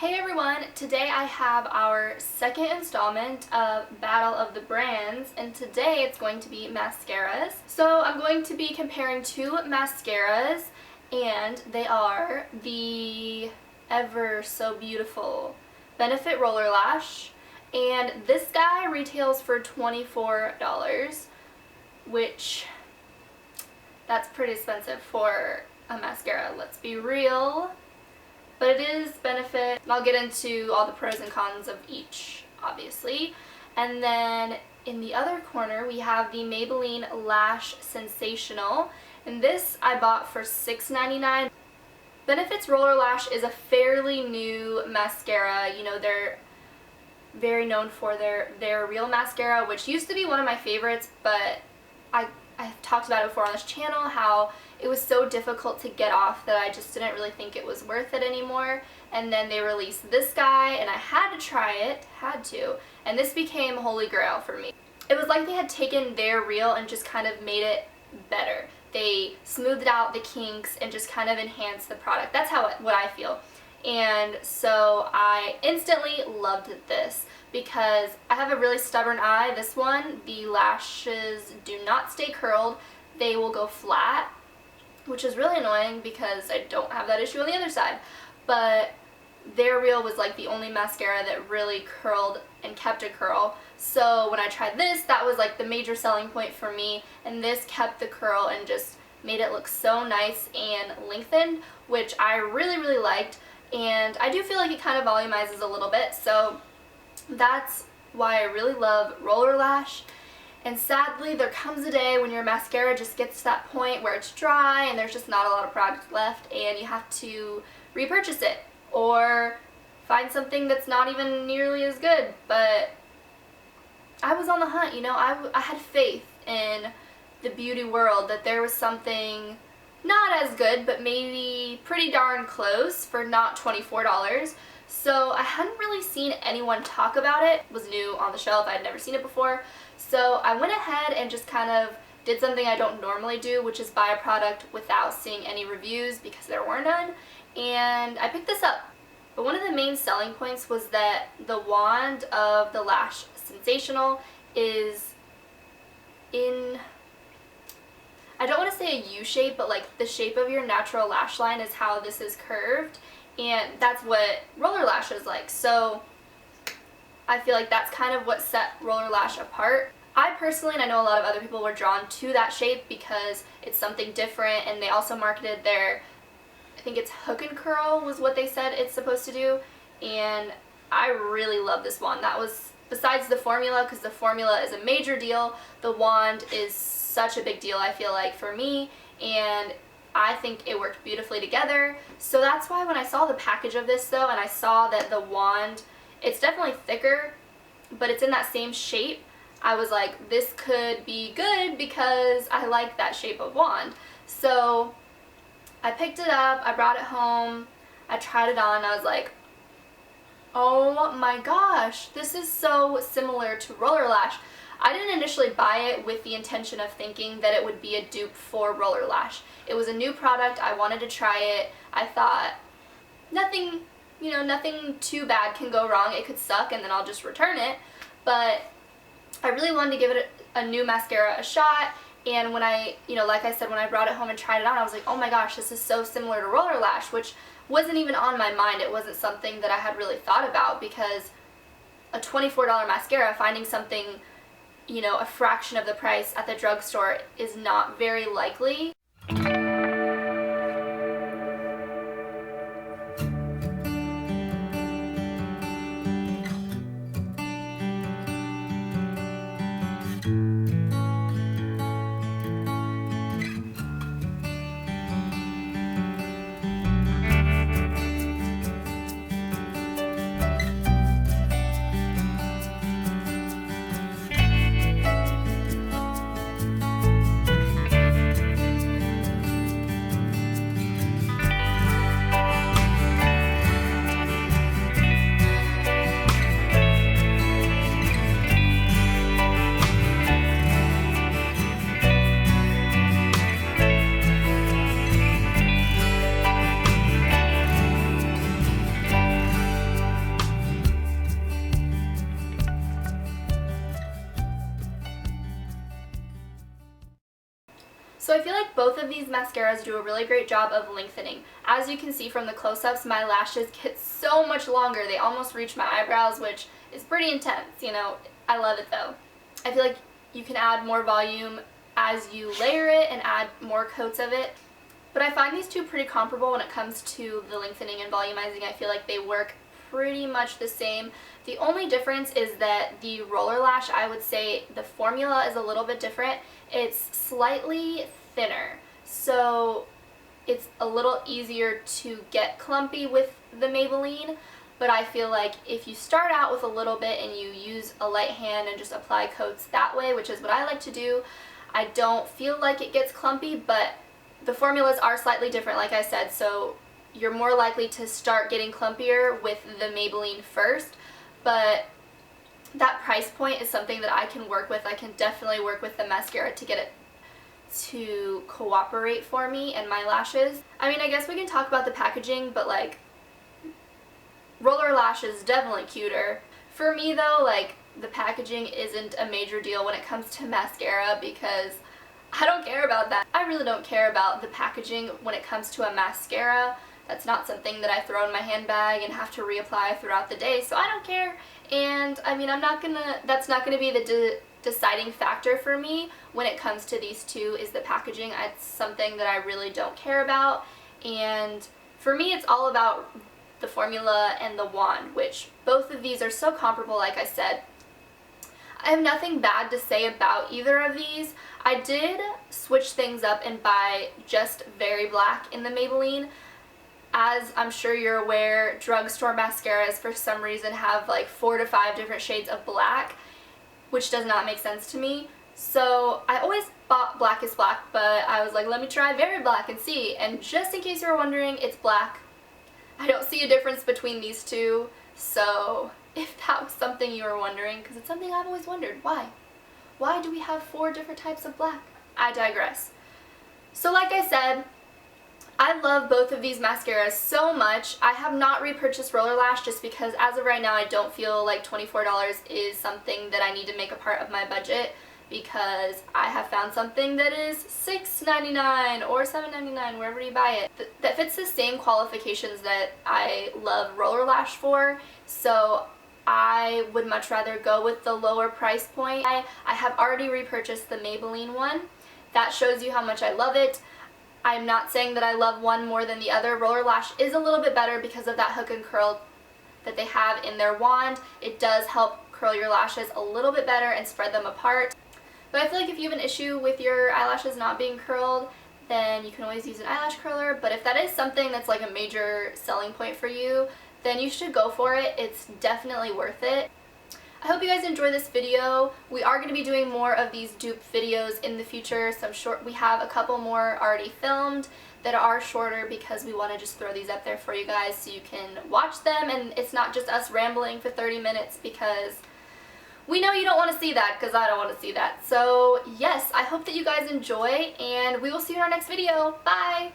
Hey everyone, today I have our second installment of Battle of the Brands, and today it's going to be mascaras. So I'm going to be comparing two mascaras, and they are the ever so beautiful Benefit Rollerlash, and this guy retails for $24, which that's pretty expensive for a mascara, let's be real. But it is Benefit, and I'll get into all the pros and cons of each, obviously. And then in the other corner, we have the Maybelline Lash Sensational, and this I bought for $6.99. Benefit's Rollerlash is a fairly new mascara. You know, they're very known for their real mascara, which used to be one of my favorites, but I've talked about it before on this channel, how it was so difficult to get off that I just didn't really think it was worth it anymore. And then they released this guy, and I had to try it, and this became holy grail for me. It was like they had taken their reel and just kind of made it better. They smoothed out the kinks and just kind of enhanced the product. That's what I feel. And so I instantly loved this because I have a really stubborn eye. This one, the lashes do not stay curled. They will go flat, which is really annoying because I don't have that issue on the other side. But their reel was like the only mascara that really curled and kept a curl. So when I tried this, that was like the major selling point for me, and this kept the curl and just made it look so nice and lengthened, which I really liked. And I do feel like it kind of volumizes a little bit, so that's why I really love Rollerlash. And sadly, there comes a day when your mascara just gets to that point where it's dry and there's just not a lot of product left, and you have to repurchase it or find something that's not even nearly as good. But I was on the hunt, you know. I had faith in the beauty world that there was something not as good, but maybe pretty darn close for not $24. So I hadn't really seen anyone talk about it. It was new on the shelf. I had never seen it before. So I went ahead and just kind of did something I don't normally do, which is buy a product without seeing any reviews because there were none. And I picked this up. But one of the main selling points was that the wand of the Lash Sensational is in, I don't want to say a U shape, but like the shape of your natural lash line is how this is curved, and that's what Rollerlash is like. So I feel like that's kind of what set Rollerlash apart. I personally, and I know a lot of other people, were drawn to that shape because it's something different, and they also marketed their, I think it's hook and curl was what they said it's supposed to do, and I really love this wand. That was, besides the formula, because the formula is a major deal, the wand is such a big deal, I feel like, for me, and I think it worked beautifully together. So that's why when I saw the package of this though, and I saw that the wand, it's definitely thicker, but it's in that same shape, I was like, this could be good because I like that shape of wand. So I picked it up, I brought it home, I tried it on, and I was like, oh my gosh, this is so similar to Rollerlash. I didn't initially buy it with the intention of thinking that it would be a dupe for Rollerlash. It was a new product, I wanted to try it. I thought nothing too bad can go wrong. It could suck and then I'll just return it. But I really wanted to give it a new mascara a shot, and when I, like I said, when I brought it home and tried it on, I was like, oh my gosh, this is so similar to Rollerlash, which wasn't even on my mind. It wasn't something that I had really thought about because a $24 mascara, finding something a fraction of the price at the drugstore is not very likely. So I feel like both of these mascaras do a really great job of lengthening. As you can see from the close-ups, my lashes get so much longer. They almost reach my eyebrows, which is pretty intense, you know. I love it though. I feel like you can add more volume as you layer it and add more coats of it. But I find these two pretty comparable when it comes to the lengthening and volumizing. I feel like they work pretty much the same. The only difference is that the Rollerlash, I would say the formula is a little bit different. It's slightly thinner, so it's a little easier to get clumpy with the Maybelline, but I feel like if you start out with a little bit and you use a light hand and just apply coats that way, which is what I like to do, I don't feel like it gets clumpy, but the formulas are slightly different, like I said, so you're more likely to start getting clumpier with the Maybelline first, but that price point is something that I can work with. I can definitely work with the mascara to get it to cooperate for me and my lashes. I mean, I guess we can talk about the packaging, but like, Rollerlash is definitely cuter. For me though, like, the packaging isn't a major deal when it comes to mascara because I don't care about that. I really don't care about the packaging when it comes to a mascara. That's not something that I throw in my handbag and have to reapply throughout the day, so I don't care. And I mean, that's not gonna be the deciding factor for me when it comes to these two is the packaging. It's something that I really don't care about, and for me it's all about the formula and the wand, which both of these are so comparable, like I said. I have nothing bad to say about either of these. I did switch things up and buy just Very Black in the Maybelline. As I'm sure you're aware, drugstore mascaras for some reason have like 4 to 5 different shades of black, which does not make sense to me. So I always bought Blackest Black, but I was like, let me try Very Black and see. And just in case you were wondering, it's black. I don't see a difference between these two. So if that was something you were wondering, because it's something I've always wondered, why? Why do we have 4 different types of black? I digress. So like I said, I love both of these mascaras so much. I have not repurchased Rollerlash just because as of right now I don't feel like $24 is something that I need to make a part of my budget, because I have found something that is $6.99 or $7.99, wherever you buy it, that fits the same qualifications that I love Rollerlash for, so I would much rather go with the lower price point. I have already repurchased the Maybelline one. That shows you how much I love it. I'm not saying that I love one more than the other. Rollerlash is a little bit better because of that hook and curl that they have in their wand. It does help curl your lashes a little bit better and spread them apart. But I feel like if you have an issue with your eyelashes not being curled, then you can always use an eyelash curler. But if that is something that's like a major selling point for you, then you should go for it. It's definitely worth it. I hope you guys enjoyed this video. We are going to be doing more of these dupe videos in the future. We have a couple more already filmed that are shorter because we want to just throw these up there for you guys so you can watch them and it's not just us rambling for 30 minutes, because we know you don't want to see that, because I don't want to see that. So yes, I hope that you guys enjoy and we will see you in our next video. Bye!